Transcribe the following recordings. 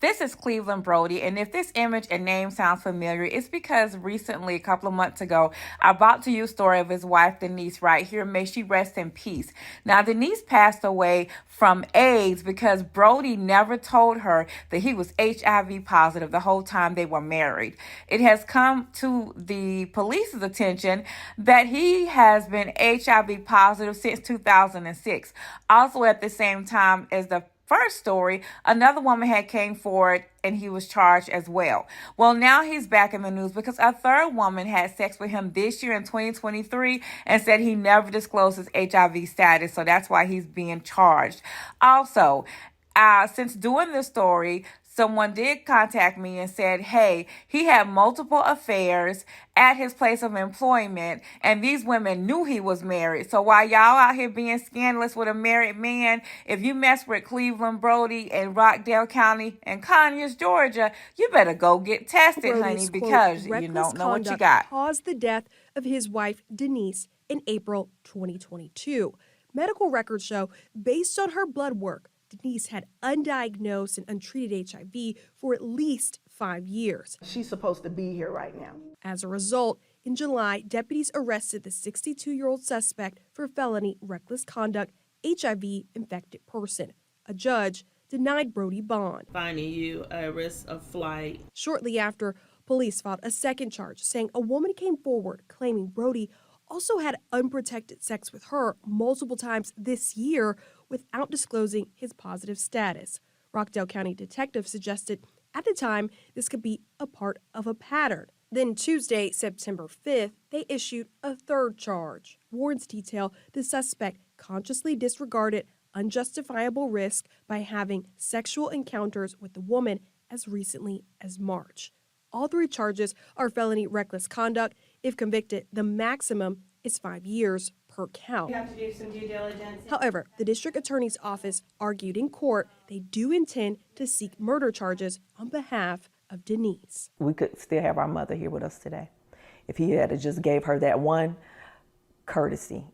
This is Cleveland Brody, and if this image and name sounds familiar, it's because recently, a couple of months ago, I brought to you a story of his wife, Denise, right here. May she rest in peace. Now, Denise passed away from AIDS because Brody never told her that he was HIV positive the whole time they were married. It has come to the police's attention that he has been HIV positive since 2006. Also, at the same time as the first story, another woman had came forward and he was charged as well. Well, now he's back in the news because a third woman had sex with him this year in 2023 and said he never disclosed his HIV status, so that's why he's being charged. Also, since doing this story, someone did contact me and said, hey, he had multiple affairs at his place of employment, and these women knew he was married. So while y'all out here being scandalous with a married man, if you mess with Cleveland Brody and Rockdale County and Conyers, Georgia, you better go get tested, Brody's, honey, because quote, you don't know what you got. Caused the death of his wife, Denise, in April 2022. Medical records show, based on her blood work, Denise had undiagnosed and untreated HIV for at least 5 years. She's supposed to be here right now. As a result, in July, deputies arrested the 62-year-old suspect for felony reckless conduct, HIV-infected person. A judge denied Brody bond, finding you a risk of flight. Shortly after, police filed a second charge, saying a woman came forward claiming Brody also had unprotected sex with her multiple times this year without disclosing his positive status. Rockdale County detectives suggested at the time this could be a part of a pattern. Then Tuesday, September 5th, they issued a third charge. Warrants detail the suspect consciously disregarded unjustifiable risk by having sexual encounters with the woman as recently as March. All three charges are felony reckless conduct. If convicted, the maximum is 5 years per count. You have to do some due diligence. However, the district attorney's office argued in court they do intend to seek murder charges on behalf of Denise. We could still have our mother here with us today if he had just gave her that one courtesy,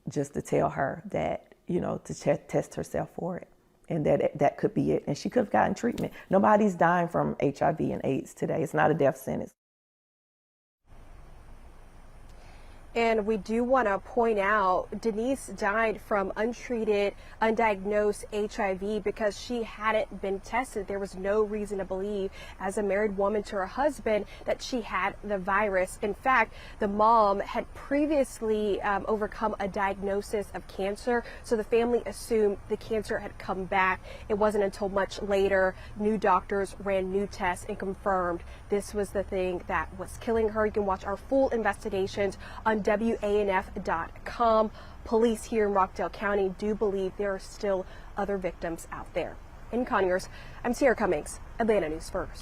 just to tell her that, to test herself for it. And that could be it. And she could have gotten treatment. Nobody's dying from HIV and AIDS today. It's not a death sentence. And we do want to point out, Denise died from untreated, undiagnosed HIV because she hadn't been tested. There was no reason to believe, as a married woman to her husband, that she had the virus. In fact, the mom had previously overcome a diagnosis of cancer, so the family assumed the cancer had come back. It wasn't until much later new doctors ran new tests and confirmed this was the thing that was killing her. You can watch our full investigations on WANF.com. Police here in Rockdale County do believe there are still other victims out there. In Conyers, I'm Sierra Cummings, Atlanta News First.